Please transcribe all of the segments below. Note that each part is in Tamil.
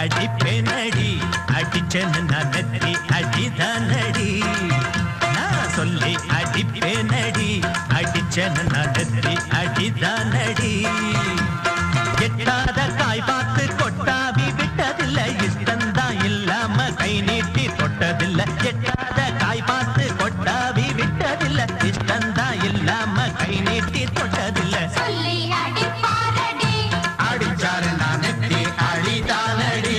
அடிப்பேனடி அடிச்சேன்னு நான் நெத்தி அடிதானடி நான் சொல்லி அடிப்பேனடி அடிச்சேன்னு நான் நெத்தி அடிதானடி எட்டாத காய் பார்த்து கொட்டாவி விட்டதில்லை இஷ்டந்தான் இல்லாம கை நீட்டி தொட்டதில்லை எட்டாத காய் பார்த்து கொட்டாவி விட்டதில்லை இஷ்டந்தான் இல்லாம கை நீட்டி தொட்டதில்லை அடிச்சாரு நான் நெத்தி அழிதானடி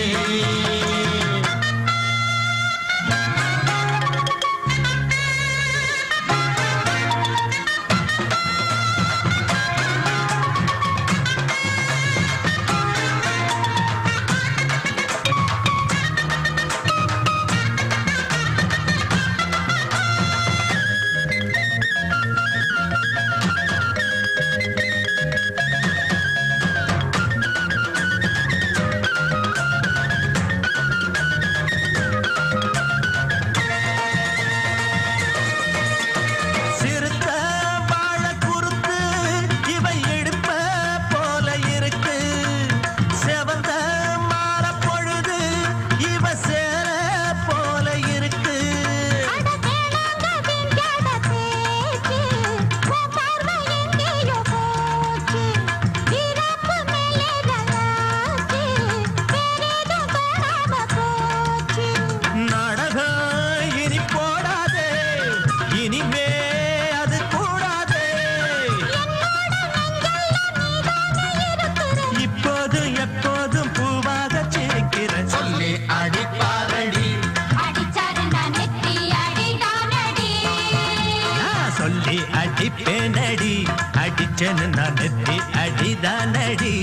அடிப்பேனடி அடிச்சேன்னு நான் நெத்தி அடிதானடி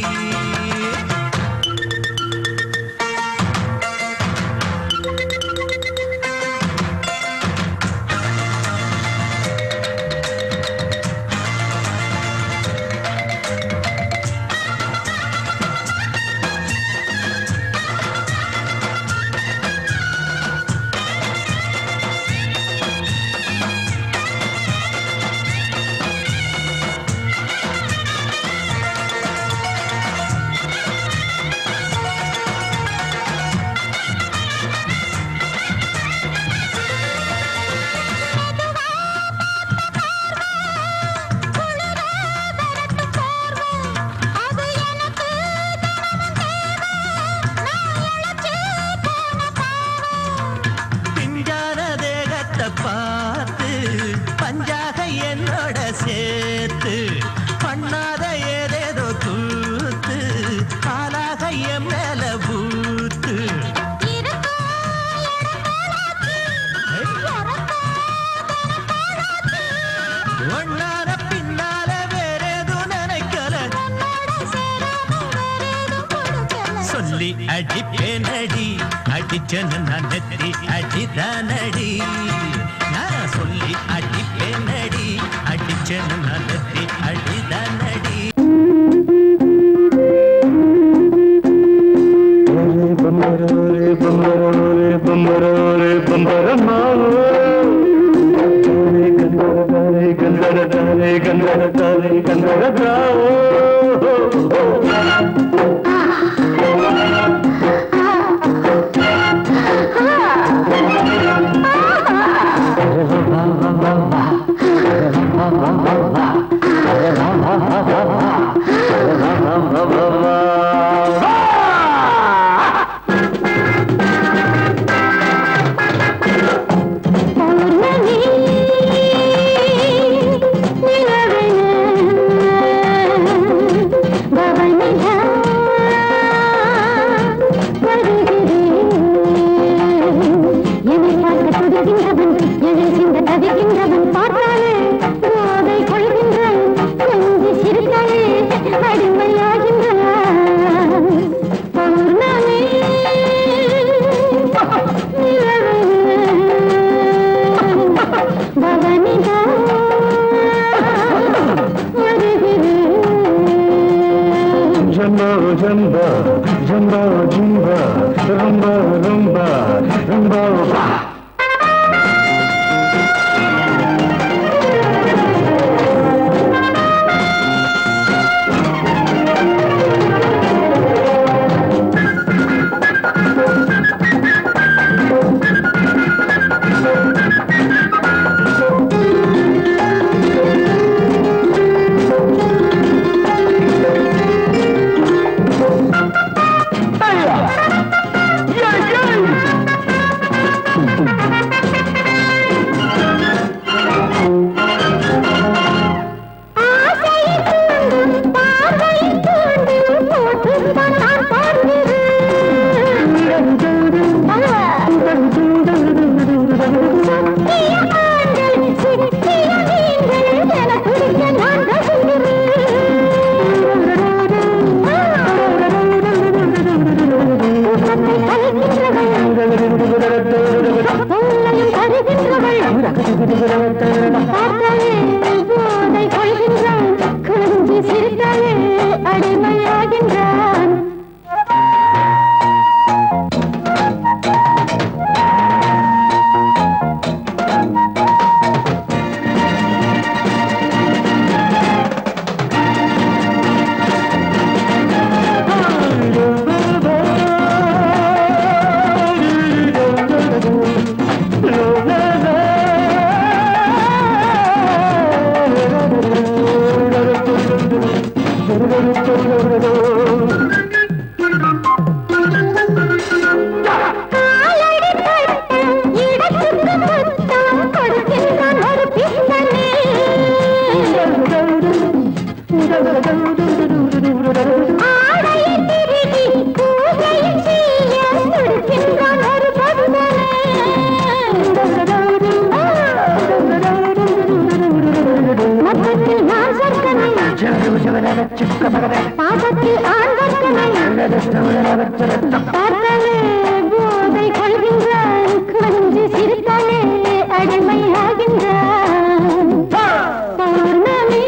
பார்த்து பஞ்சாக என்னோட சேர்த்து பண்ணாத ஏதேதோ கூத்து பாலாக என் மேல பூத்து ஒன்னார பின்னால வேறேதோ நினைக்கல சொல்லி அடிப்பேனடி அடிச்சேன்னு நான் நெத்தி அடிதானடி நான் சொல்லி அடிப்பேனடி அடிச்சேன்னு நான் நெத்தி அடிதானடி பம்பரே பம்பரே பம்பரே பம்பரமா கந்தரதாரே கந்தரதாரே கந்தரதாரே போதை கொள்கின்றான் கொஞ்சி சிரித்தாலே அடிமையாகின்றான் பாதத்தில் போதை கொள்கின்றான் கொஞ்சி சிரித்தாலே அடிமையாகின்றான் பௌர்ணமி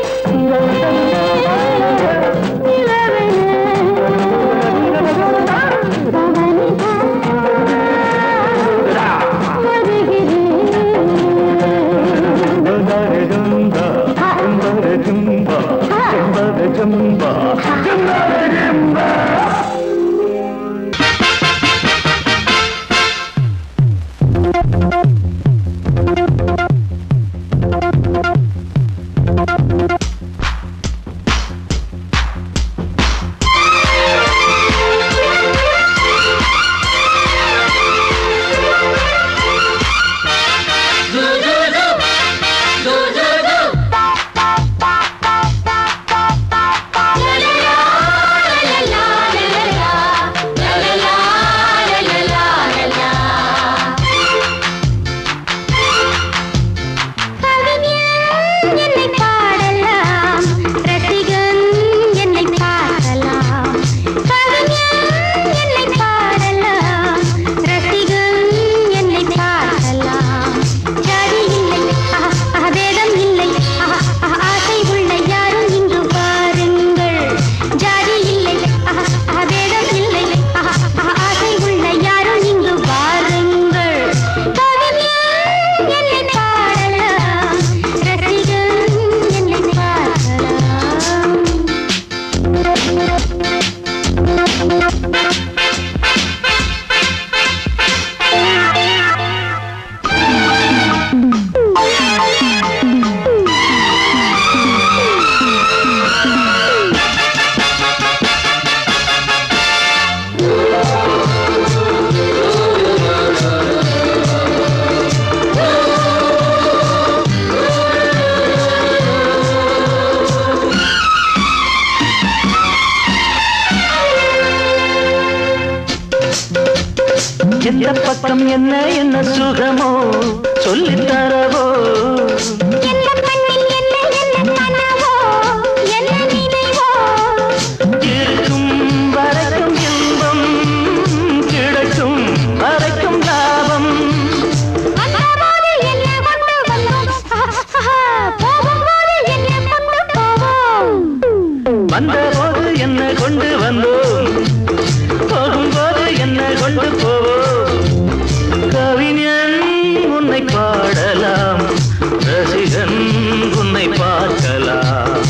எந்த பக்கம் என்ன என்ன சுகமோ சொல்லித் தரவோ இருக்கும் வரைக்கும் இன்பம் கிடைக்கும் வரைக்கும் லாபம் வந்தபோது என்ன கொண்டு வந்தோம் போகும்போது என்ன கொண்டு போவோம் கவிஞன் உன்னை பாடலாம் ரசிகன் உன்னை பார்க்கலாம்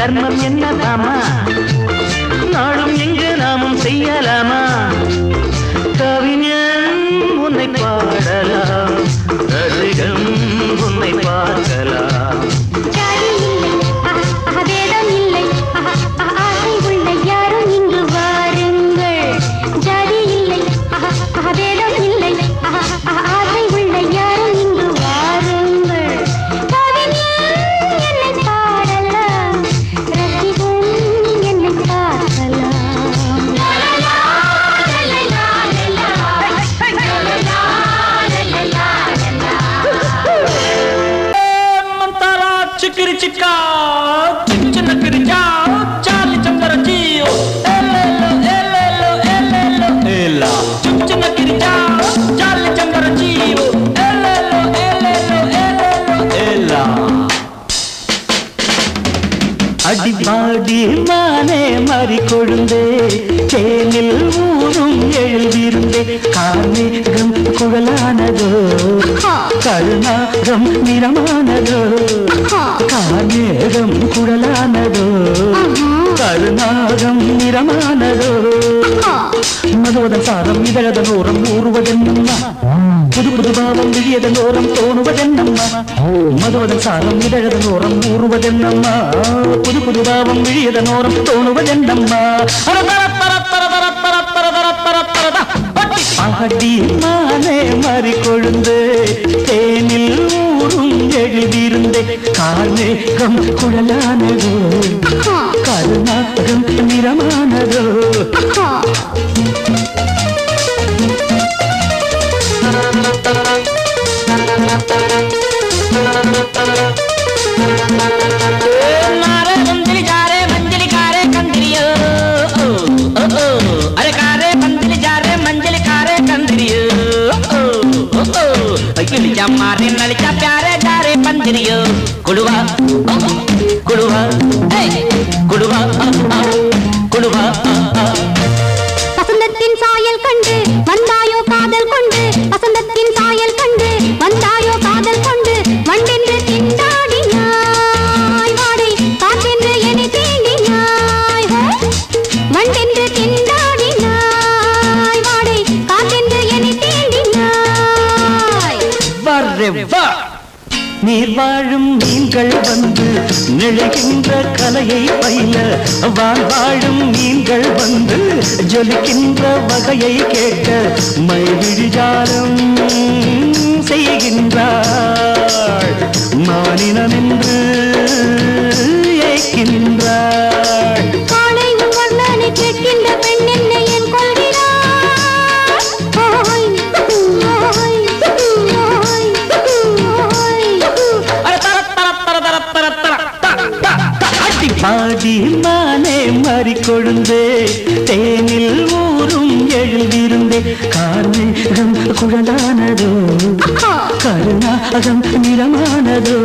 தர்மம் என்னதாமா நாளும் எங்கு நாமும் செய்யலாமா கவிஞன் உன்னை பாடலாம் ரசிகன் உன்னை பார்க்கலாம் Chikiri chika, chichina kiri chao, Charlie chambara chio, elelo, elelo, elelo, ela. Chichina kiri chao, Charlie chambara chio, elelo, elelo, elelo, ela. அடிபாடி மானே மாறிக்கொழுந்தே தேனில் ஊரும் எழுதிருந்தே கார்மேகம் குழலானதோ கருணாகம் நிறமானதோ கார்மேகம் குழலானதோ கருணாகம் நிறமானதோ மதுவதன் சாரம் இதழதன் ஓரம் ஊறுவதென்னம்மா புது புது பாவம் விழியதன் ஓரம் தோணுவதென்னம்மா மதுவதன் சாரம் இதழதன் ஓரம் ஊறுவதென்னம்மா புது புது பாவம் விழியதன் ஓரம் தோணுவதென்னம்மா அடி மானே மாறிக்கொழுந்து தேனில் ஊரும் எழுதியிருந்தே கார்மேகம் குழலானதோ கருணாகம் நிறமானதோ नारे मंदिर जा रे मंजिल कारे कंदरियो, अरे कारे मंदिर जा रे मंजिल कारे कंदरियो, किलिचा मारे नलिचा प्यारे जा रे पंदरियो, कुड़वा कुड़वा कुड़वा कुड़वा வசந்தத்தின் சாயல் கண்டு வந்தாயோ காதல் கொண்டு வசந்தத்தின் சாயல் கண்டு வந்தாயோ காதல் கொண்டு வண்டென்று திண்டாடினாய் வாடை காற்றென்று என்னை தீண்டினாய் வண்டென்று திண்டாடினாய் வாடை காற்றென்று என்னை தீண்டினாய் வரே வா நீர் வாழும் மீன்கள் வந்து நிழைகின்ற கலையை பயில வாழும் மீன்கள் வந்து ஜொலிக்கின்ற வகையை கேட்க மைவிழிஜாலம் செய்கின்றாள் மானினம் என்று ஏற்கின்றாள் காலை உன் வர்ணனை கேட்கின்ற பெண் என்னை என் கொள்கிறாள் ஓய் ஓய் ஓய் பாடி மானே மாறிக்கொழுந்தே தேனில் ஊரும் எழுதியிருந்தே கார்மேகம் குழலானதோ கருணாகம் நிறமானதோ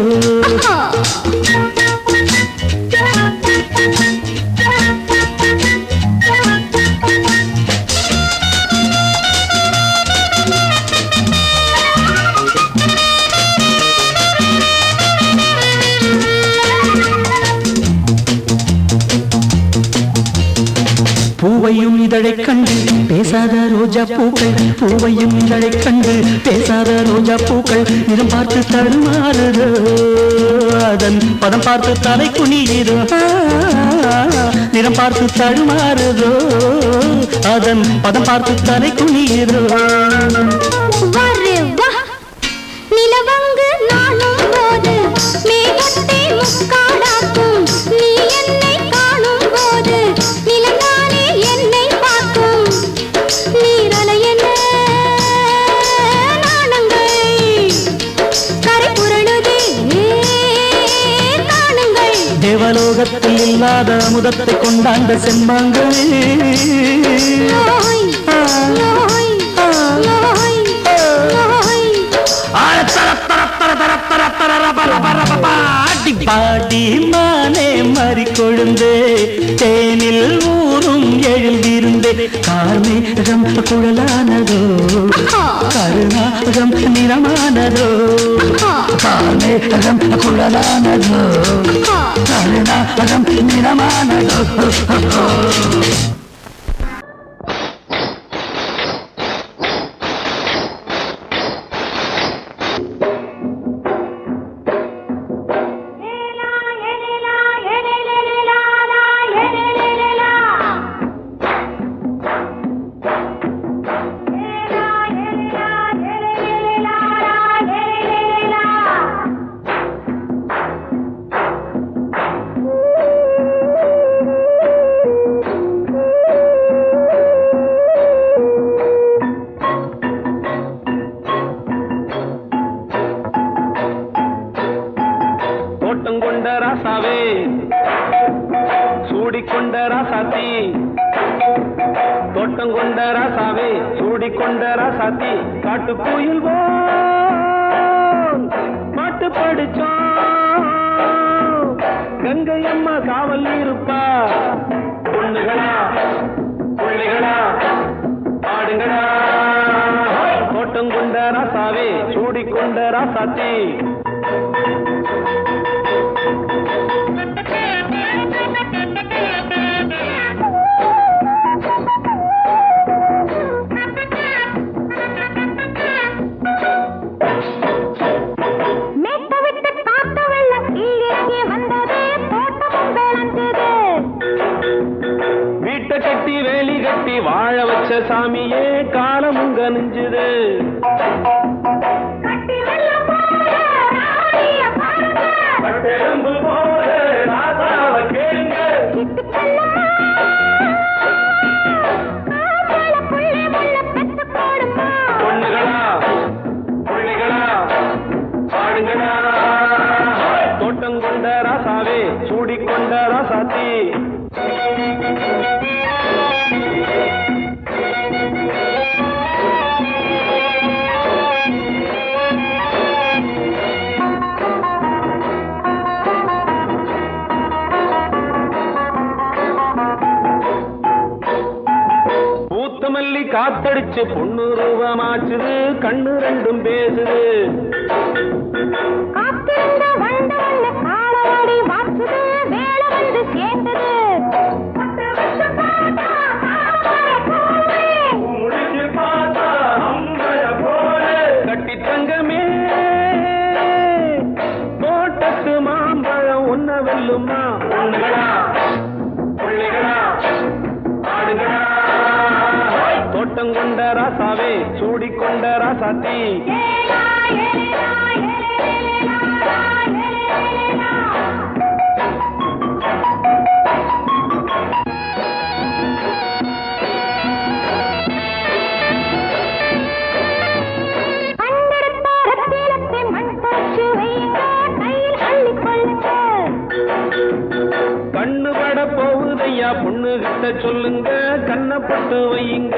பூவையும் இதழைக் கண்டு பேசாத ரோஜா பூக்கள் பூவையும் இதழைக் கண்டு பேசாத ரோஜா பூக்கள் நிறம் பார்த்து தடுமாறுதோ அதன் பதம் பார்த்து தலை குனியுதோ நிறம் பார்த்து தடுமாறுதோ அதன் பதம் பார்த்து தலை குனியுதோ நிலவங்கு நானும் போது மேகத்தை முக்காடாக்கும் நீ என்னை காணும் போது நிலங்கானே என்னை பார்க்கும் நீரலை என்ன நாணங்கள் கரை புரளுதே காணுங்கள் தேவலோகத்தில் இல்லாத அமுதத்தை கொண்டாண்ட செம்மாங்களே பாடி மானே மாறிக்கொழுந்தே தேனில் ஊரும் எழுதியிருந்தே கார்மேகம் குழலானதோ கருணாகம் நிறமானதோ கார்மேகம் குழலானதோ கருணாகம் காத்தடிச்சு பொண்ணு ரூபமாச்சுது கண்ணு ரெண்டும் பேசுது கட்டி தங்கமே தோட்டத்து மாம்பழம் ஒன்ன வெல்லுமா பொண்ணுகளா பிள்ளைகளா ஆடுகளா தோட்டம் கொண்ட ராசாவே சூடிக்கொண்ட ராசாத்தி கண்ணு பட போகுதையா பொண்ணு கிட்ட சொல்லுங்க கண்ணப்பட்டு வையுங்க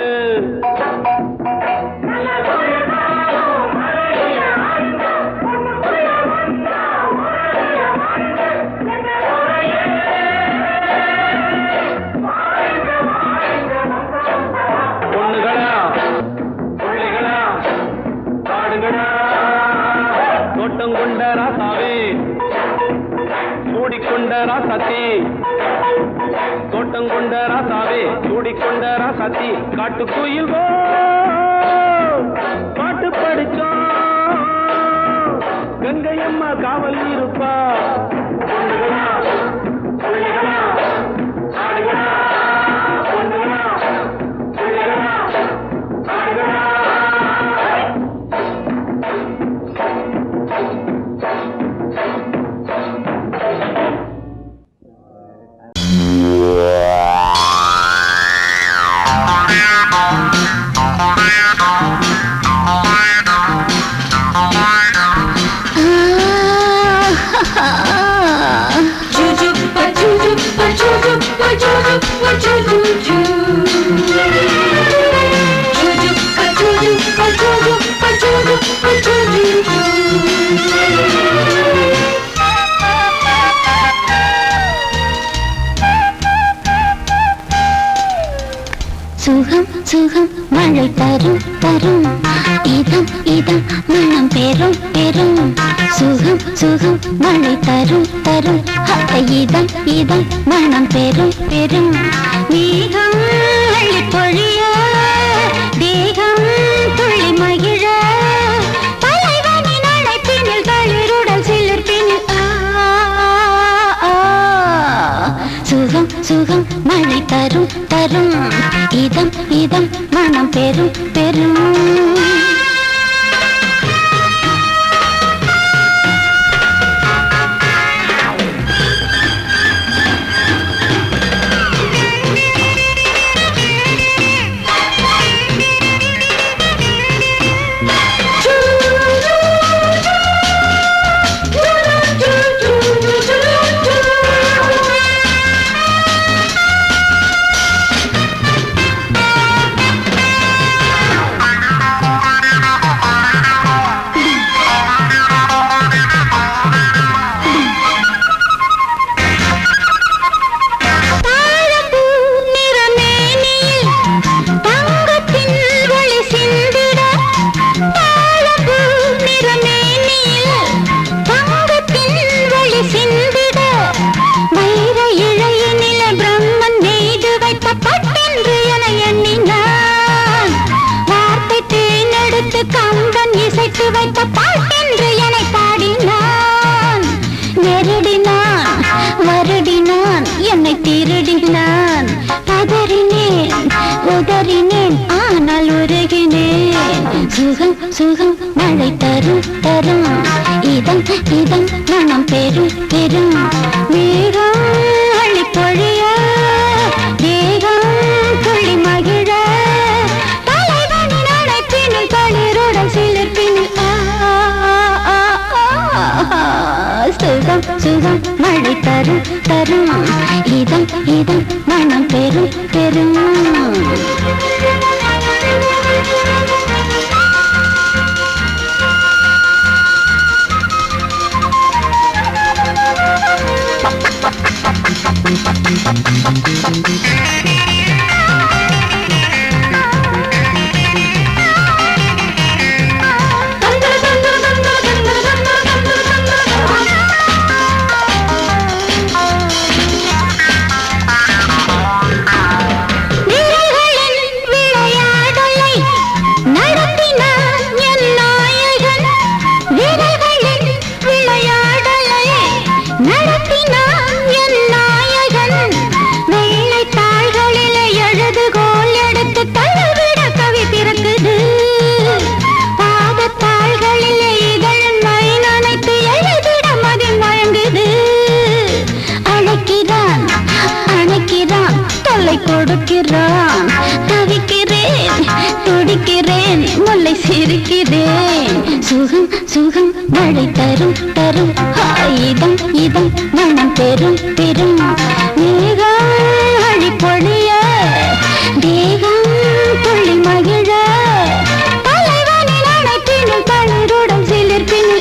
பொண்ணுகளா பிள்ளைகளா காடுகளா தோட்டம் கொண்ட ராசாவே சூடிக்கொண்ட ராசாத்தி தோட்டம் கொண்ட ராசாவே சூடிக்கொண்ட ராசாத்தி காட்டுக்குயில் பாட்டு படிச்சோம் கங்கையம்மா காவல் இருப்பா பொண்ணுகளா பிள்ளைகளா ஆடுகளா பொண்ணுகளா பிள்ளைகளா ஆடுகளா சுகம் சுகம் மழை தரும் தரும் இதம் இதம் மனம் பெறும் பெறும் சுகம் சுகம் மழை தரும் தரும் இதம் இதம் மனம் பெறும் பெறும் மேகம் அள்ளி பொழிய தேகம் துள்ளி மகிழ தலைவனின் அழைப்பினில் தளிருடல் சிலிர்ப்பினில் சுகம் சுகம் மழை தரும் தரும் இதம் இதம் மனம் பெறும் பெறும் கம்பன் இசைத்து வைத்த பாட்டென்று என்னை பாடினான் நெருடினான் வருடினான் என்னை திருடினான் பதறினேன் உதறினேன் ஆனால் உருகினேன் சுகம் சுகம் மழை தரும் தரும் இதம் இதம் மனம் பெறும் பெறும் மேகம் அள்ளி பொழிய தேகம் துள்ளி மகிழ சுகம் சுகம் மழை தரும் தரும் இதம் இதம் மனம் பெறும் பெறும் கொடுக்கிறான் தவிக்கிறேன் துடிக்கிறேன் முல்லை சிரிக்கிறேன் சுகம் சுகம் மழை தரும் தரும் இதம் இதம் மனம் பெறும் பெறும் மேகம் அழி பொழிய தேகம் துள்ளி மகிழ தலைவனின் அழைப்பினில் தளிருடன் சிலிர்ப்பினில்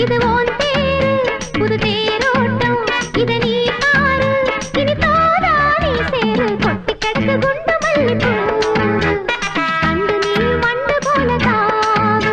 இது ஓன் தேரு புது தேரோட்டம் இத நீ பாரு இனி தோதா நீ சேரு கொட்டி கிடக்கு குண்டு மல்லிப்பூ அண்டு நீ மண்டு போல தாவு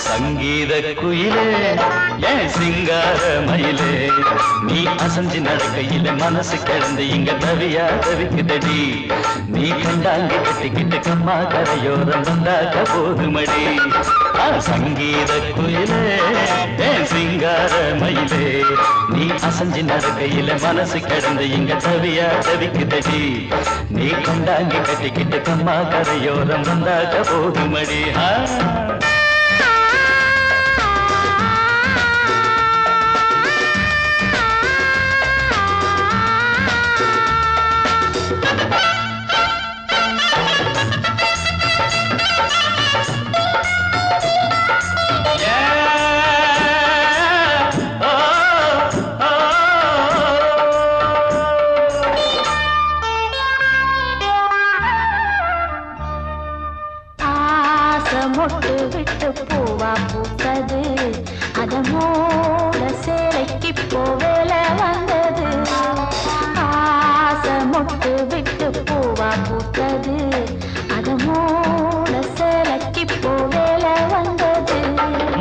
சங்கீத குயிலே ஏன் சிங்கார மயிலே நீ அசஞ்சு நடக்கையில மனசு கிடந்து இங்க தவியா தவிக்குதடி நீ கண்டாங்க கட்டிக்கிட்டு கம்மா கரையோரம் வந்தாக்க போதுமடி சங்கீத குயிலே ஏன் சிங்கார மயிலே நீ அசஞ்சு நடக்கையில மனசு கிடந்து இங்க தவியா தவிக்குதடி நீ கண்டாங்க கட்டிக்கிட்டு கம்மா கரையோரம் வந்தாக்க போதுமடி மொட்டு விட்டு பூவா பூத்தது அத மூட சேலைக்கு போவேல வந்தது ஆசை மொட்டு விட்டு பூவா பூத்தது அத மூட சேலைக்கு போவேல வந்தது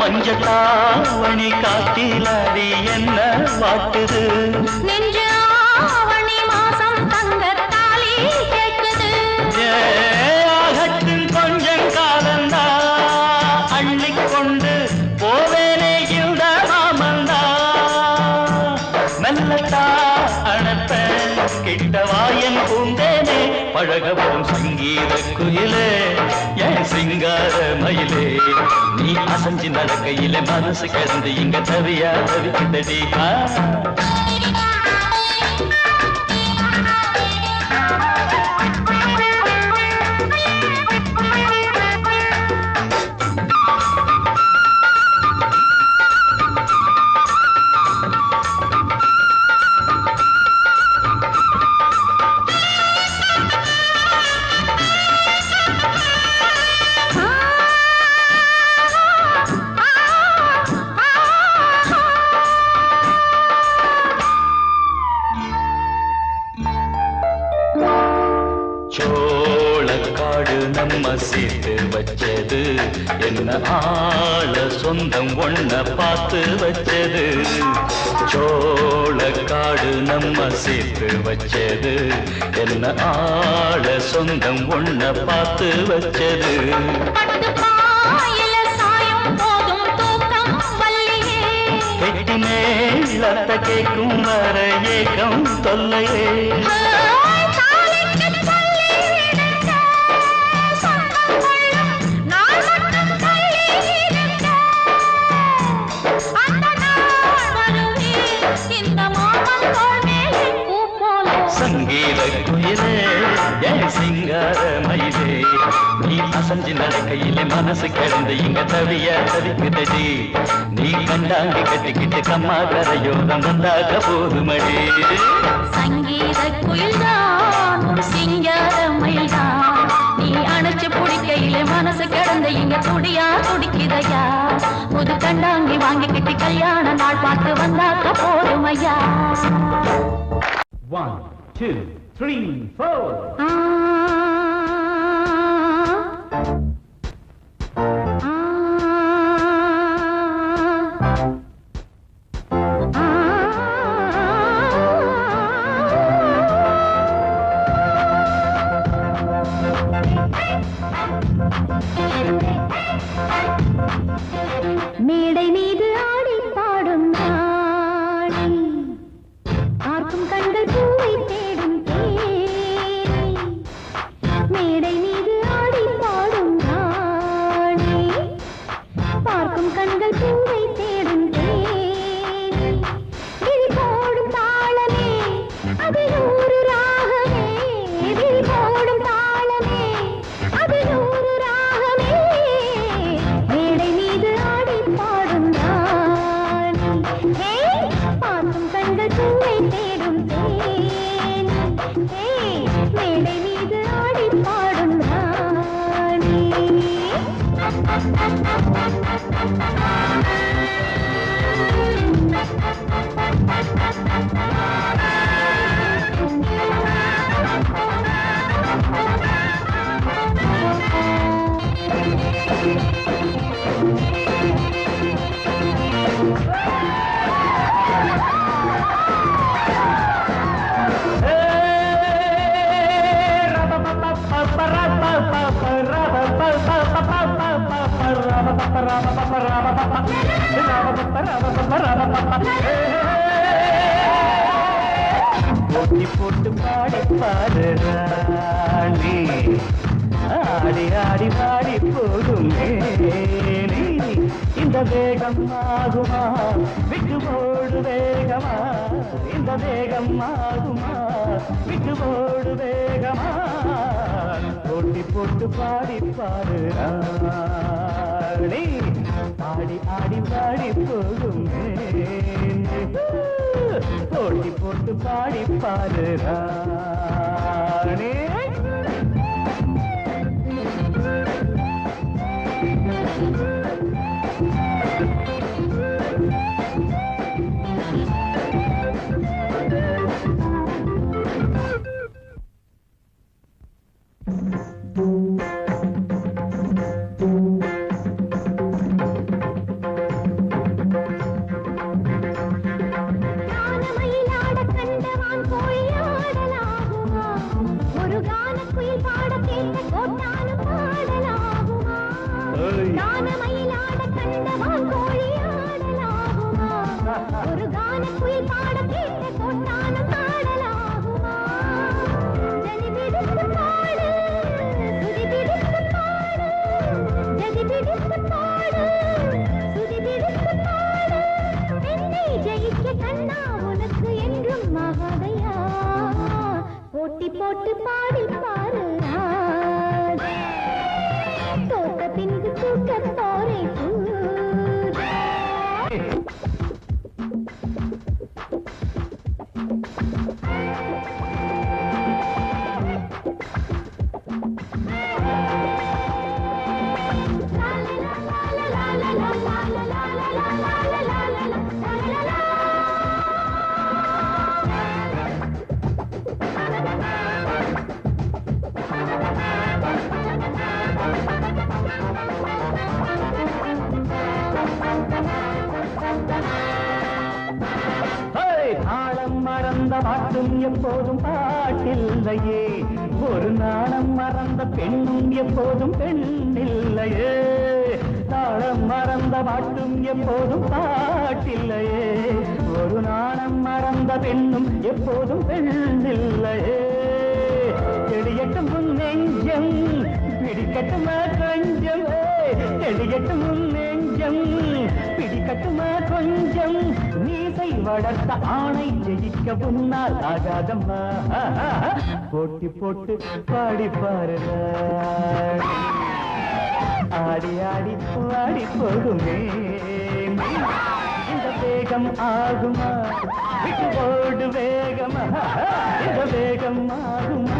மஞ்சளாவணி காட்டில் அடி என்ன வாட்டுது நெஞ்சு ஆவணி மாசம் தங்க தாலி கேட்குது ஆகட்டும் கொஞ்சம் காலந்தா அள்ளிக்கொண்டு போவேனே இந்த மாமந்தா மெல்லத்தா அணப்ப கிட்டவாயன் பூந்தேனே பழகவும் சங்கீத குயிலே என் சிங்கார மயிலே நீ அசஞ்சி நடக்கையில மனசு கிடந்து இங்க தவியா தவிக்கிட்டடி சோளக்காடு நம்ம சேர்த்து வச்சது என்ன ஆள சொந்தம் ஒன்ன பார்த்து வச்சது சோளக்காடு நம்ம சேர்த்து வச்சது என்ன ஆள சொந்தம் ஒன்ன பார்த்து வச்சது கெட்டி மேலத்த கேட்கும் வர ஏகம் தொல்லையே சங்கீத குயிலே என் சிங்கார மயிலே நீ அசஞ்சி நடக்கையிலே மனசு கிடந்து இங்க தவிய தவிக்குதடி நீ கண்டாங்கி கட்டிக்கிட்டு கம்மா கரையோரம் வந்தாக போதுமடி சங்கீத குயில்தான் சிங்கார மயில்தான் நீ அணைச்சு பிடிக்கையிலே மனசு கிடந்து இங்க துடியா துடிக்குதையா புது கண்டாங்கி வாங்கிக்கிட்டு கல்யாண நாள் பார்த்து வந்தாக்க போதுமையா 1, 2, 3, 4. மேடை மீது ஆடி பாடும் நாடி பார்க்கும் கண்கள் பூவை தேடும் தேனி மேடை மீது ஆடி பாடும் நாடி பார்க்கும் கண்கள் பூவை தேடும் தேனி விழி போடும் தாளமே அது நூறு ராகமே விழி போடும் தாளமே அது நூறு ராகமே மேடை மீது ஆடி பாடும் ராணி பார்க்கும் கண்கள் பூவை தேடும் தேனி மேடை மீது ஆடி பாடும் ராணி போட்டி போட்டு பாடி பாடு ராணி ஆடி ஆடி பாடி போகும் மேனி இந்த வேகம் ஆகுமா விட்டு போடு வேகமா இந்த வேகம் ஆகுமா விட்டு போடு வேகமா போட்டி போட்டு பாடி பாடு ராணி ஆடி ஆடி பாடி போகும் மேனி போட்டி போட்டு பாடி பாடு ராணி மயிலாட கண்டவான் கோழி ஆடலாகுமா ஒரு கான குயில் பாட கேட்ட கொண்டானம் ஆடலாகுமா ஜதி பிடித்து பாடு சுதி பிடித்து பாடு ஜதி பிடித்து பாடு சுதி பிடித்து பாடு என்னை ஜெயிக்க கண்ணா உனக்கு என்றும் மகாதையா போட்டி போட்டு பாடி பாரு தோட்ட பின்பு தூக்க போரே ஆழம் மறந்த பாட்டும் எப்போதும் பாட்டில்லையே ஒரு நாணம் மறந்த பெண்ணும் எப்போதும் பெண்ணில்லையே தாளம் மறந்த பாட்டும் எப்போதும் பாட்டில்லையே ஒரு நாணம் மறந்த பெண்ணும் எப்போதும் பெண்ணில்லையே செடியட்டும் உன் நெஞ்சம் பிடிக்கட்டுமா கொஞ்சம் செடியட்டும் உன் நெஞ்சம் பிடிக்கட்டுமா கொஞ்சம் நீசை வளர்த்த ஆணை ஜெயிக்க முன்னால் ஆகாதம்மா போட்டி போட்டு பாடி பாருங்க ஆடி ஆடி பாடி போகுமே இந்த வேகம் ஆகுமா விட்டு ஓடு வேகமா இந்த வேகம் ஆகுமா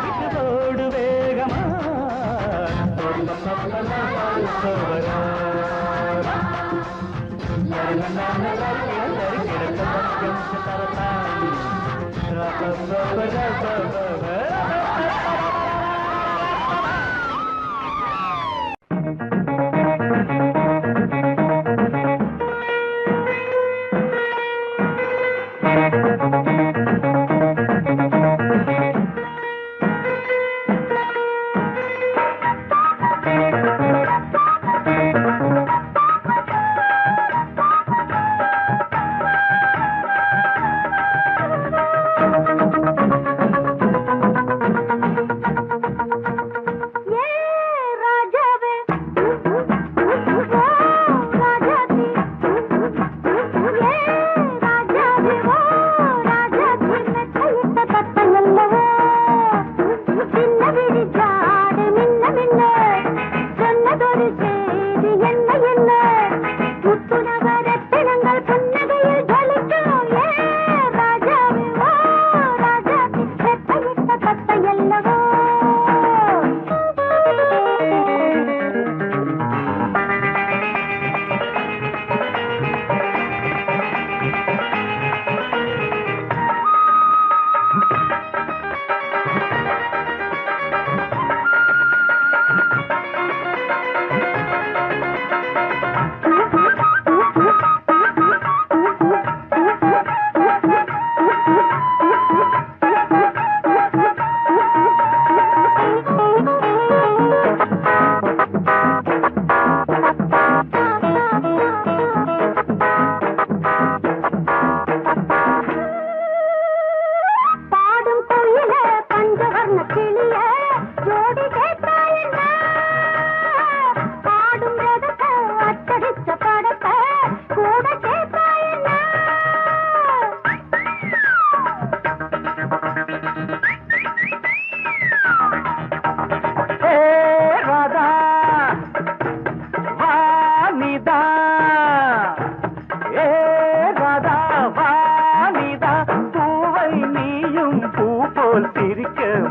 விட்டு ஓடு வேகமா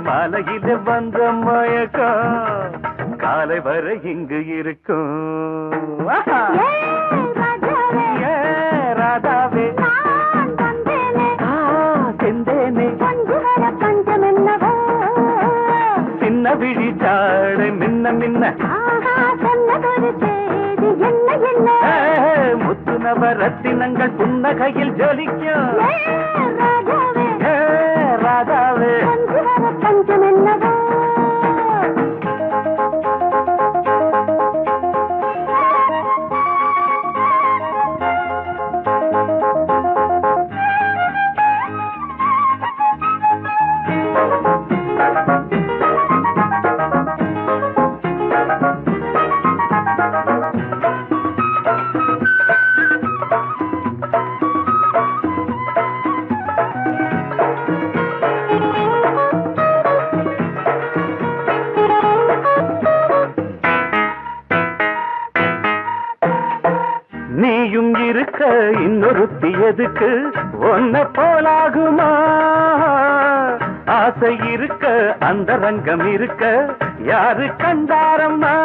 மலையில வந்த மயக்கம் காலை வரை இங்கு இருக்கும் ராதாவே செந்தேனே சின்ன விழி சாடு மின்ன மின்ன முத்து நவரத்தினங்கள் புன்னகையில் ஜொலிக்கும் ராதாவே இன்னொருத்தி எதுக்கு ஒன்ன போலாகுமா ஆசை இருக்க அந்த ரங்கம் இருக்க யாரு கண்டாரம்மா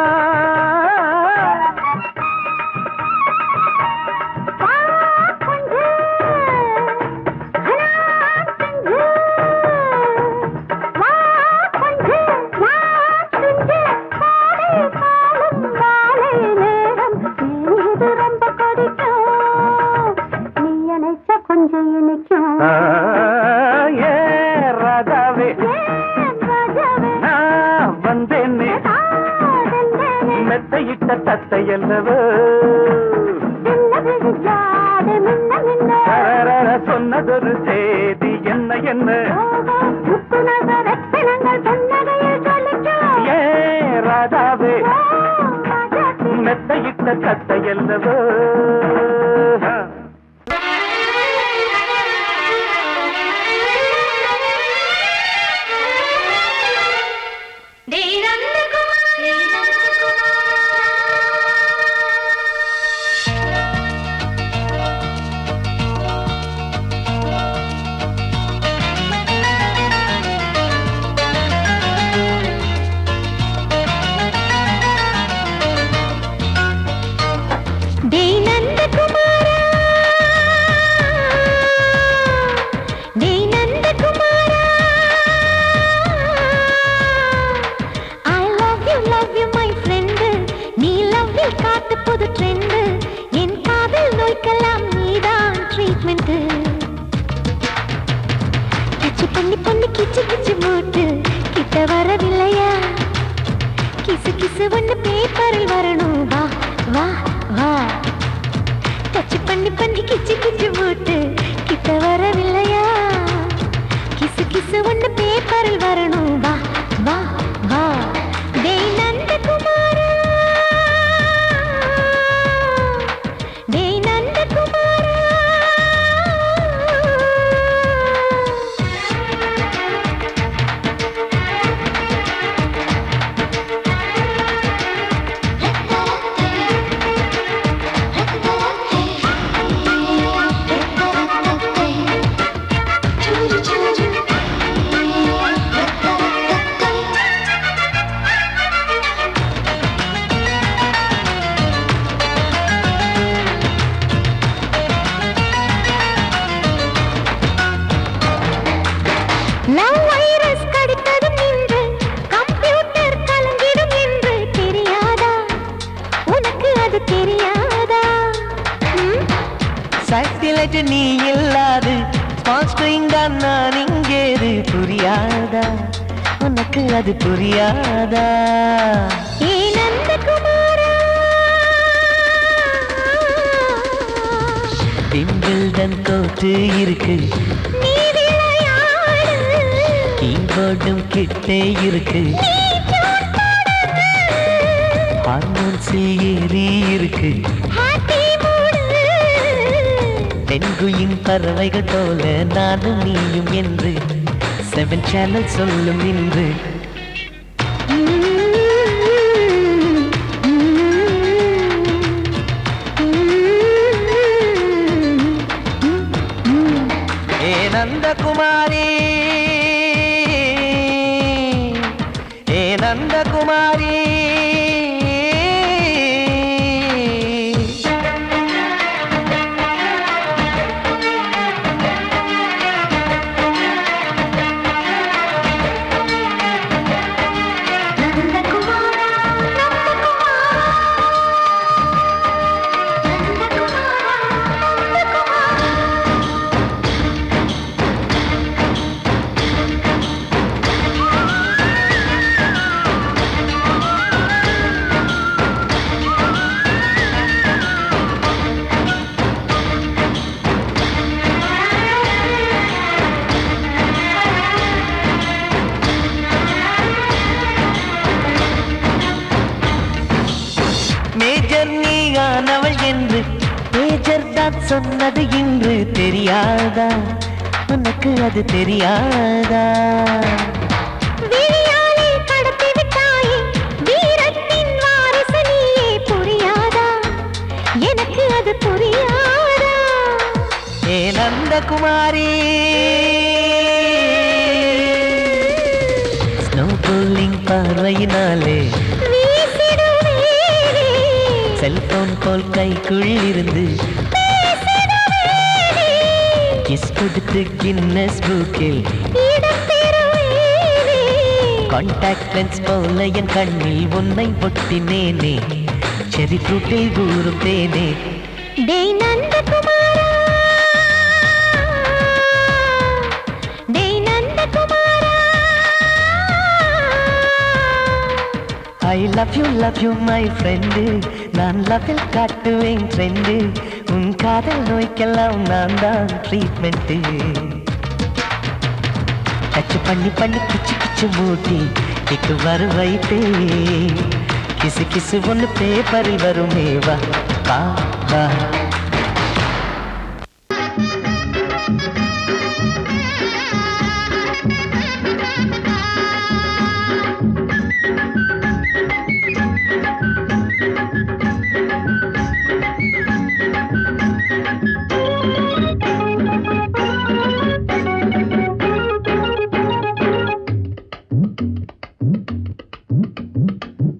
மெத்தையிட்ட தத்தையல்லவோ சொன்னதொரு செய்தி என்ன என்ன ஏ ராதாவே மெத்தையிட்ட தத்தையல்லவோ கிச்சு கிச்சு மூட்டு கிட்ட வரவில்லையா கிசு கிசு ஒண்ணு பேப்பரில் வரணும் வா வா வா டச் பண்ணி பண்ணி கிச்சு கிச்சு மூட்டு கிட்ட வரவில்லையா கிசு கிசு ஒண்ணு பேப்பரில் வரணும் வா வா வா டேய் நந்தகுமாரா டேய் நந்தகுமாரா நீ இல்லாது நான் இங்கேது புரியாதா உனக்கு அது புரியாதா ஏ நந்தகுமாரா பிம்பிள்டன் கோட்டு இருக்கு நீ விளையாடு கீபோர்டும் கிட்டே இருக்கு ஹார்மோன்ஸில் ஏறி இருக்கு பெண்குயின் பறவைகள் போல நானும் நீயும் என்று 7 சேனல் சொல்லும் இன்று ஏ நந்தகுமாரி ஏ நந்தகுமாரி என்று பேஜர் தான் சொன்னது இன்று தெரியாதா உனக்கு அது தெரியாதா விழியாலே கடத்தி விட்டாயே வீரத்தின் வாரிசு நீயே புரியாதா எனக்கு அது புரியாதா குமாரி ஸ்னோ போலிங் பார்வையினாலே செல்போன் போல் கைக்குள் இருந்து கிஸ் கொடுத்து கின்னஸ் புக்கில் கான்டாக்ட் லென்ஸ் போல என் கண்ணில் உன்னை ஒட்டினேனே செரி ஃப்ரூட்டில் ஊறும் தேனே டேய் நந்தகுமாரா டேய் நந்தகுமாரா I love you my friend நான் லவ்வில் காட்டுவேன் ட்ரெண்டு உன் காதல் நோய்க்கெல்லாம் நான் தான் ட்ரீட்மெண்ட் டச் பண்ணி பண்ணி கிச்சு கிச்சு மூட்டி கிக்கு வர வைத்தே கிசு கிசு ஒன்று பேப்பரில் வருமே வா வா வா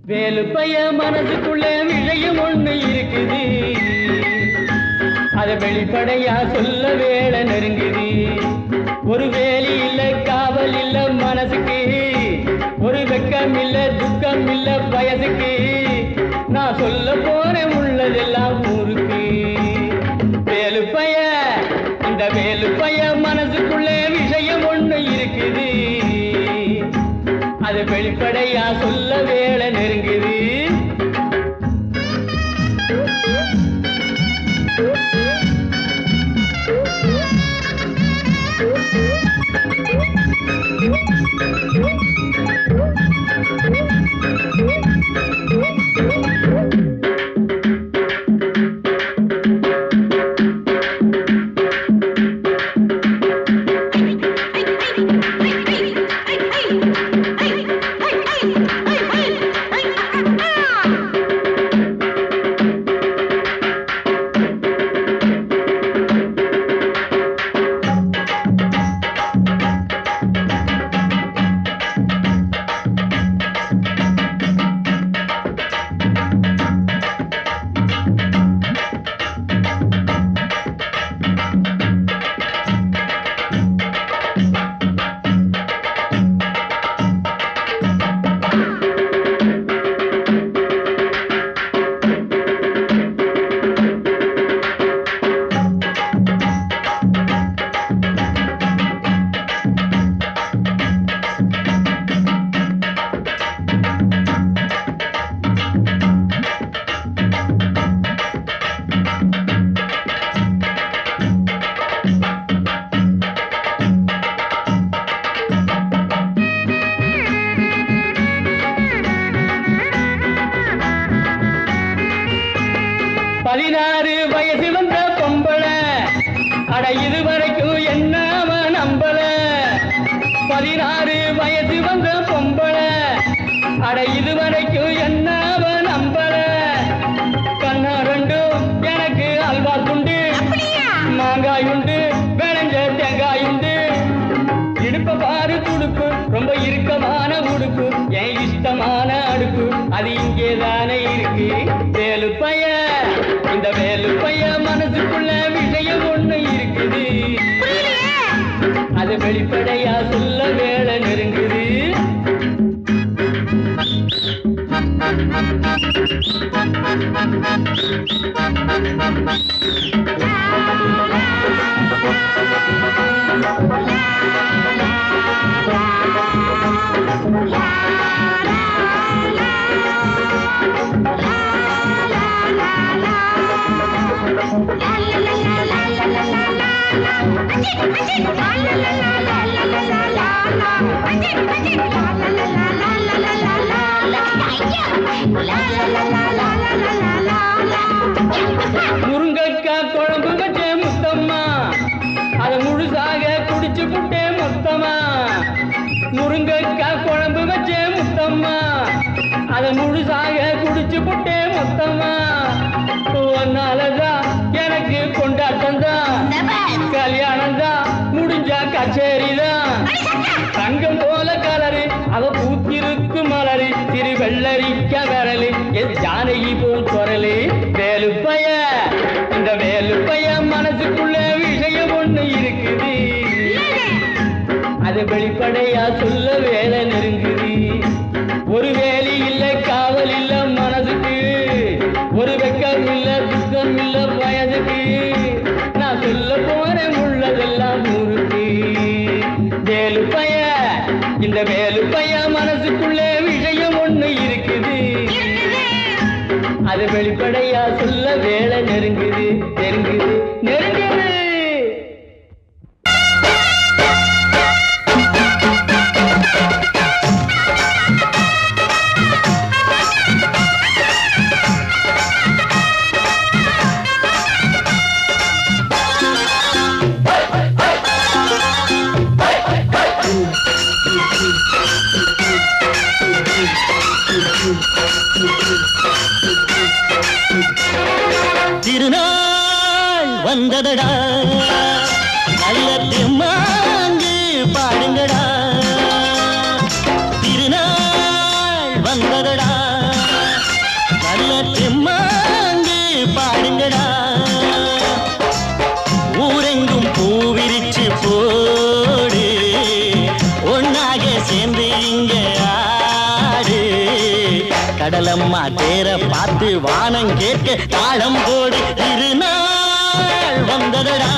வேலு பைய மனசுக்குள்ள விஷயம் ஒண்ணு இருக்குது அத வெளிப்படையா சொல்ல வேலை நெருங்குது ஒரு வேலி இல்ல காவல் இல்ல மனசுக்கு ஒரு வெக்கம் இல்ல துக்கம் இல்ல வயசுக்கு நான் சொல்ல போறேன் உள்ளதெல்லாம் ஊருக்கு வேலு பைய இந்த வேலு பைய மனசுக்குள்ள விஷயம் ஒண்ணு இருக்குது அது வெளிப்படையா சொல்ல வேலை நெருங்குது இதுவரைக்கும் என்ன அவன் நம்பல 16 வயசு வந்த பொம்பளை அட இதுவரைக்கும் என்ன அவன் நம்பல கண்ணா ரெண்டும் எனக்கு அல்வா துண்டு மாங்காய் உண்டு விளைஞ்ச தேங்காய் உண்டு இடுப்ப பாரு துடுப்பு ரொம்ப இறுக்கமான உடுப்பு என் இஷ்டமான அடுப்பு அது இங்கேதானே இருக்கு வேலு பைய இந்த வேலு பைய மனசுக்குள்ள விஷயம் ஒண்ணு இருக்குது அது வெளிப்படையா சொல்ல வேலை நெருங்குது முருங்கக்காய் குழம்பு வச்சே முத்தம்மா அத முழுசாக குடிச்சு புட்டே மொத்தமா முருங்கக்காய் குழம்பு வச்சே முத்தம்மா அத முழுசாக குடிச்சு புட்டே மொத்தமா ஒன்னாலதான் எனக்கு கொண்டாட்டம் தான் கல்யாணம் முடிஞ்சா கச்சேரிதான் தங்கம் போல கலரு அவ பூத்திருக்கு மலரு திரு வெள்ளரிக்க விரலு என் ஜானகி போல் குரலு வேலுப்பைய இந்த வேலுப்பைய மனசுக்குள்ள விஷயம் ஒண்ணு இருக்குது அது வெளிப்படையா சொல்ல வேலை நெருங்குது ஒரு வேலி இல்ல காவல் இல்ல மனசுக்கு ஒரு வெக்கம் இல்ல துக்கம் இல்ல வயதுக்கு நான் சொல்ல போறேன் உள்ளதெல்லாம் ஊருக்கு வேலுப்பைய இந்த வேலுப்பைய மனசுக்குள்ள விஷயம் ஒண்ணு இருக்குது அது வெளிப்படையா சொல்ல வேலை நெருங்குது நெருங்குது நெருங்குது திருநாள் வந்ததடா நல்ல திருமாங்கு பாடுங்கடா திருநாள் வந்ததடா நல்ல திருமாங்கு பாடுங்கடா ஊரெங்கும் பூவிரிச்சு போடு ஒன்னாக சேர்ந்து இங்க ஆடு கடலம்மா தேர பார்த்து வானம் கேட்க தாளம் போடு திருநாள் வந்ததடா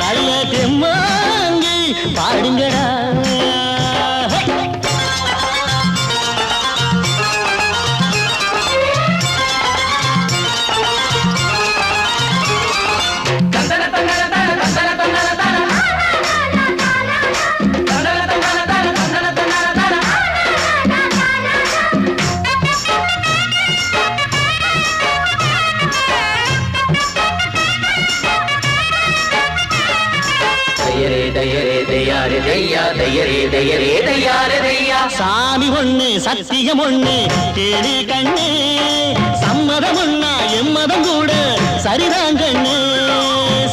நல்ல தெம்மாங்கி பாடுங்கடா சாமி ஒண்ணு சத்தியம் ஒண்ணு கேளு கண்ணு சம்மதம் ஒண்ணா எம்மதம் கூட சரிதான் கண்ணு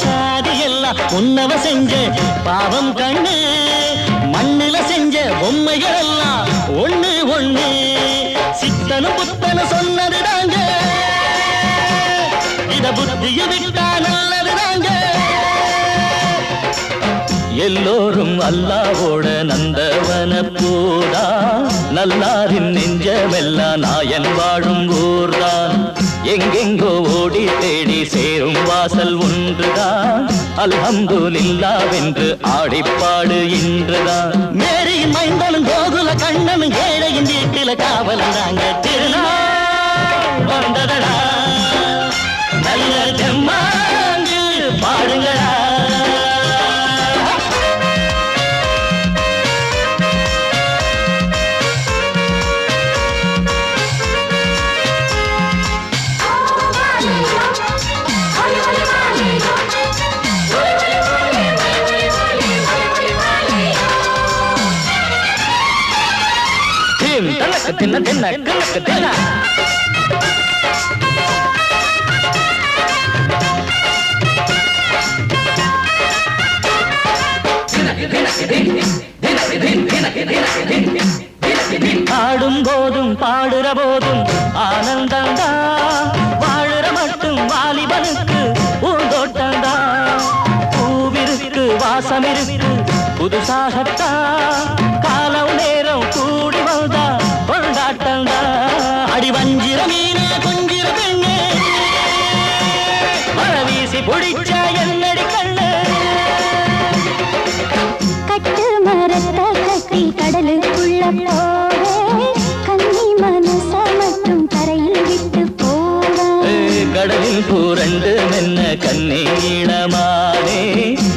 சாதி எல்லாம் உன்னவ செஞ்ச பாவம் கண்ணு மண்ணில செஞ்ச பொம்மைகள் எல்லாம் ஒண்ணு ஒண்ணு சித்தனும் புத்தனும் சொன்னது தாங்க இத புத்திய விட்டா நல்லது தாங்க எல்லோரும் அல்லாவோட நந்தவன பூதா நல்லாரின் நெஞ்சமெல்லாம் நாயன் வாழும் ஊர்தான் எங்கெங்கோ ஓடி தேடி சேரும் வாசல் ஒன்றுதான் அல்ஹம்துலில்லாஹ்வென்று ஆடிப்பாடு இன்றுதான் மேரியின் மைந்தனும் கோகுல கண்ணனும் ஏழையின் வீட்டில காவலந்தாங்க திருநாள் வந்ததடா நல்ல தெம்மாங்கு பாடுங்களா தின்ன தின்ன கணக்கு தின்ன ஆடும் போதும் பாடுற போதும் ஆனந்தந்தா வாழுற மட்டும் வாலிபனுக்கு பூந்தோட்டந்தா பூவிருக்கு வாசம் இருக்கு புதுசாகத்தா காலம் நேரம் கூடி வந்தா கொண்டாட்டந்தா அடி வஞ்சிர மீன கொஞ்சிர பெண்ணு மழை வீசி பிடிச்ச என்னடி கண்ணு கட்டு மரத்தை கட்டி கடலுக்குள்ள போவே கன்னி மனச மட்டும் கரையில் விட்டு போவே கடலில் பூரண்டு மென்ன கண்ணீடமானே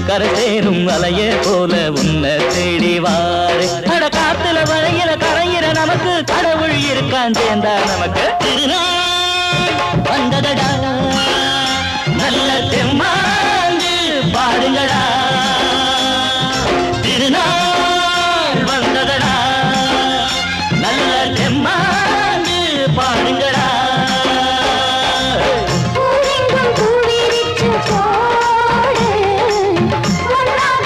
கரை சேரும் அலைய போல உன்னை தேடி வாரே அட காத்துல வளையில கரையிற நமக்கு கடவுள் இருக்கான் சேர்ந்தா நமக்கு திருநாள் வந்ததடா நல்ல தெம்மாங்கு பாடுங்கடா திருநாள் வந்ததடா நல்ல தெம்மாங்கு பாடுங்கடா பூவெங்கும் பூவிரிச்சு போடு ஒன்றாக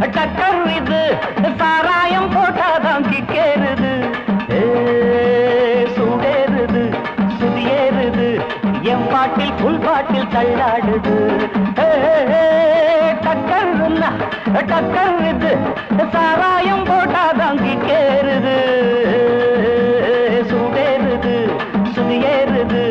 டக்கர் இது சாராயம் போட்டாதான் கிக்கேறுது சூடேறுது சுதியேறுது என் பாட்டில் புல் பாட்டில் தள்ளாடுது டக்கர் இது சாராயம் போட்டாதான் கிக்கேறுது சூடேறுது சுதியேறுது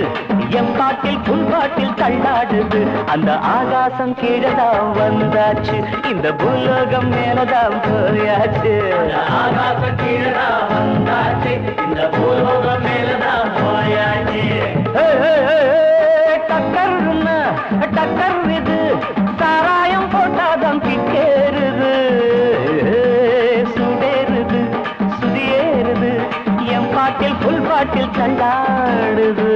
என் பாட்டில் புல் பாட்டில் தள்ளாடுது அந்த ஆகாசம் கீழதான் வந்தாச்சு இந்த பூலோகம் மேலதான் போயாச்சு ஆகாசம் கீழதான் வந்தாச்சு இந்த பூலோகம் மேலதான் போயாச்சு டக்கர் இது சாராயம் போட்டாதான் கிக்கேறுது சுடேறுது சுதியேறுது என் பாட்டில் புல் பாட்டில் தள்ளாடுது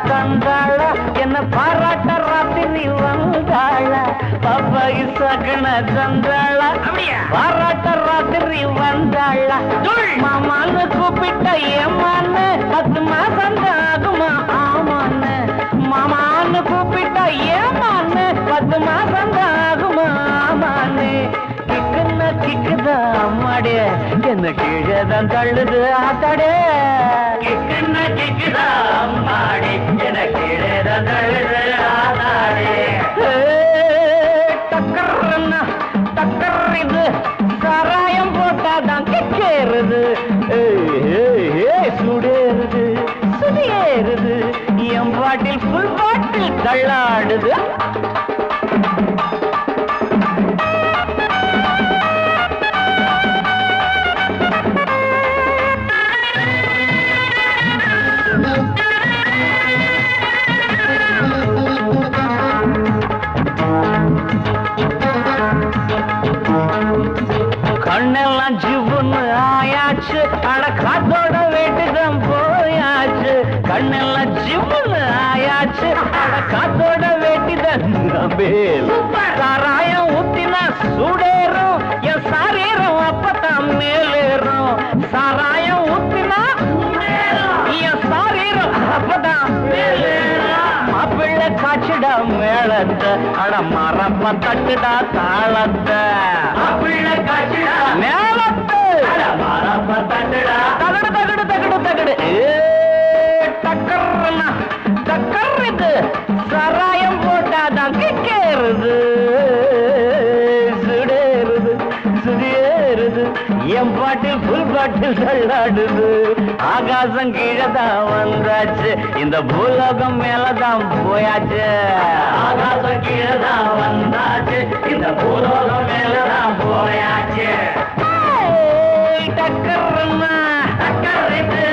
தந்தாள என்ன பாராட்ட ராத்திரி வந்தாள பாப்பாயி சகன தந்தாள பாராட்ட ராத்திரி வந்தாள மாமான்னு கூப்பிட்ட ஏமான்னு 10 மாசம் ஆகுமா ஆமான்னு மாமான்னு கூப்பிட்ட ஏமான்னு 10 மாசம் ஆகுமா ஆமான்னு கிக்குன்னா கிக்குதா அம்மாடே என்ன கீழதான் தள்ளுது ஆத்தாடே கிக்குன்னா கிக்குதா அம்மாடே என்ன கீழதான் தள்ளுது ஆத்தாடே டக்கர்னா டக்கர் இது சாராயம் போட்டாதான் கிக்கேறுது சுடேறுது சுதியேறுது என் பாட்டில் புல் பாட்டில் தள்ளாடுது கண்ணெல்லாம் ஜிவுன்னு ஆயாச்சு அட காத்தோட வீட்டுதான் போயாச்சு கண்ணெல்லாம் ஜிவுன்னு ஆயாச்சு அட காத்தோட வேட்டிதான் சாராயம் ஊத்தினா சூடேறும் என் சாரீரம் அப்பதான் மேலேறும் சாராயம் ஊத்தினா என் சாரீரம் அப்பதான் மேலேறும் மாப்பிள்ளை காய்ச்சிடா மேளத்தை அட மரப்ப தட்டுடா தாளத்தை மாப்பிள்ளை காய்ச்சிடா மேளத்தை அட மரப்ப தட்டுடா தகடு தகடு தகடு தகடு டக்கர்னா டக்கர் இது சாராயம் போட்டாதான் கிக்கேறுது சுடேறுது சுதியேறுது என் பாட்டில் புல் பாட்டில் தள்ளாடுது ஆகாசம் கீழதான் வந்தாச்சு இந்த பூலோகம் மேலதான் போயாச்சு ஆகாசம் கீழதான் வந்தாச்சு இந்த பூலோகம் மேலதான் போயாச்சு டக்கர்னா டக்கர் இது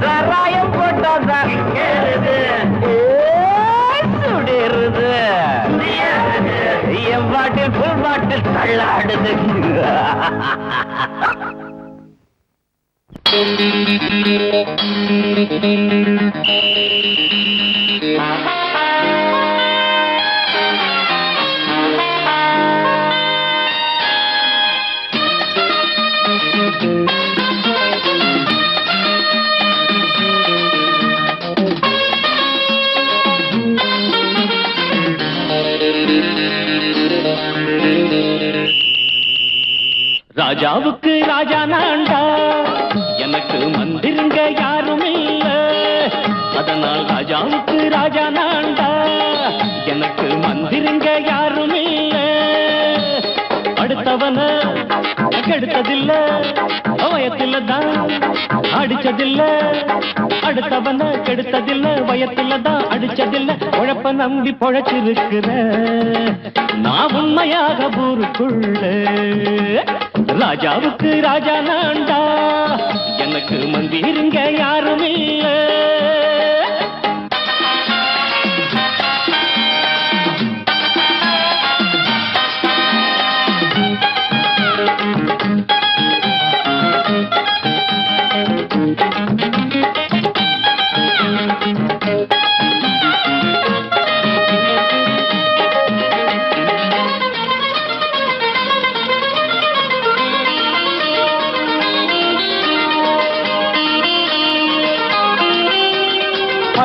சாராயம் போட்டாதான் கேளுது சுடேறுது என் பாட்டில் புல் பாட்டில் தள்ளாடுது ராஜாவுக்கு ராஜா நான்டா எனக்கு மந்திருங்க யாரும் இல்ல அதனால் ராஜாவுக்கு ராஜா நான்டா எனக்கு மந்திருங்க யாரும் இல்ல அடுத்தவன கெடுத்ததில்ல வயத்தில தான் அடிச்சதில்ல அடுத்தவன கெடுத்ததில்ல வயத்தில தான் அடிச்சதில்ல உழப்ப நம்பி பொழைச்சிருக்கிற நான் உண்மையாக ஊருக்குள்ள ராஜாவுக்கு ராஜா நான்டா எனக்கு மந்திருங்க யாரும் இல்ல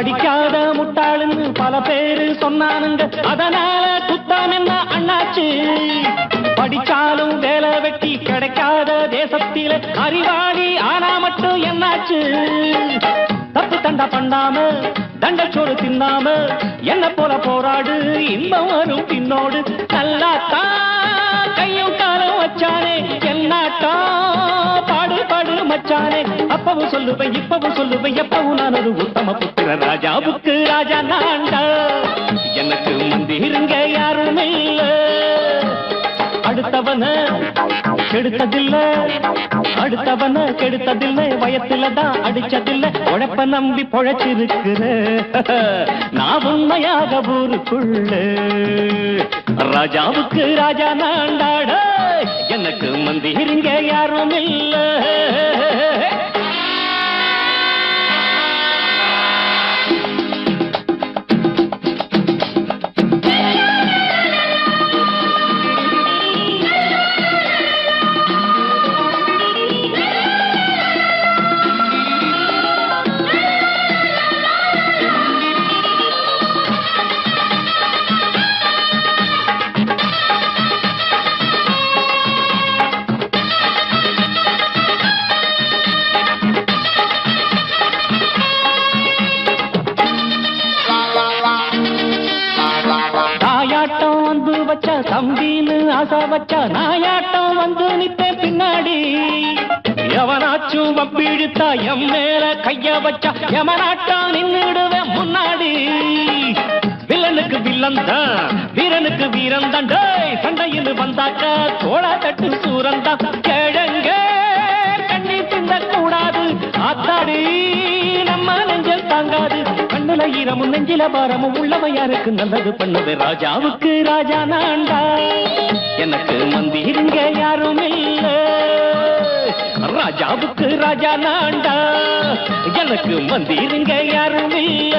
படிக்காத முட்டாளுன்னு பல பேரு சொன்னானுங்க, அதனால குத்தம் என்ன அண்ணாச்சு? படிச்சாலும் வேலை வெட்டி கிடைக்காத தேசத்தில அறிவாளி ஆனா மட்டும் என்னாச்சு? தப்பு தண்டா பண்ணாம தண்டச்சோறு தின்னாம என்ன போல போராடு, இன்பம் வரும் பின்னோடு. நல்லாத்தான் கையும் காலம் வச்சானே, என்னாட்டா பாடு பாடு மச்சானே. அப்பவும் சொல்லுவேன் இப்பவும் சொல்லுவேன், எப்பவும் நான் ஒரு உத்தம புத்திர. ராஜாவுக்கு ராஜா நான்டா, எனக்கு மந்திருங்க யாரும் இல்ல. அடுத்தவன கெடுத்ததில்ல, அடுத்தவன கெடுத்ததில்ல, வயத்துலதான் அடிச்சதில்ல. உழைப்ப நம்பி பொழைச்சிருக்கிற நான் உண்மையாக ஊருக்குள்ள. ராஜாவுக்கு ராஜா நான்டாட, எனக்கு மந்திருங்க யாரும் இல்ல. தம்பின்னு ஆசா வச்சா நாயாட்டம் வந்து நித்தேன் பின்னாடி. எவனாச்சும் வப்பிழுத்தா எம் மேல கைய வச்சா எவனாட்டம் நின்னுடுவேன் முன்னாடி. வில்லனுக்கு வில்லன் தான், வீரனுக்கு வீரன் தான். சண்டையில் வந்தாக்க தோளா தட்டு சூரன் தான். கிழங்க கண்ணி தின்ன கூடாது, ஆத்தாடி நம்ம நெஞ்சல் தாங்காது. கண்ணுல ஈரமும் நெஞ்சில பாரமும் உள்ளவன் யாருக்கு நல்லது பண்ணது. ராஜாவுக்கு ராஜா நான்டா, எனக்கு மந்திருங்க யாரும் இல்ல. ராஜாவுக்கு ராஜா நான்டா, எனக்கு மந்திருங்க யாரும் இல்ல.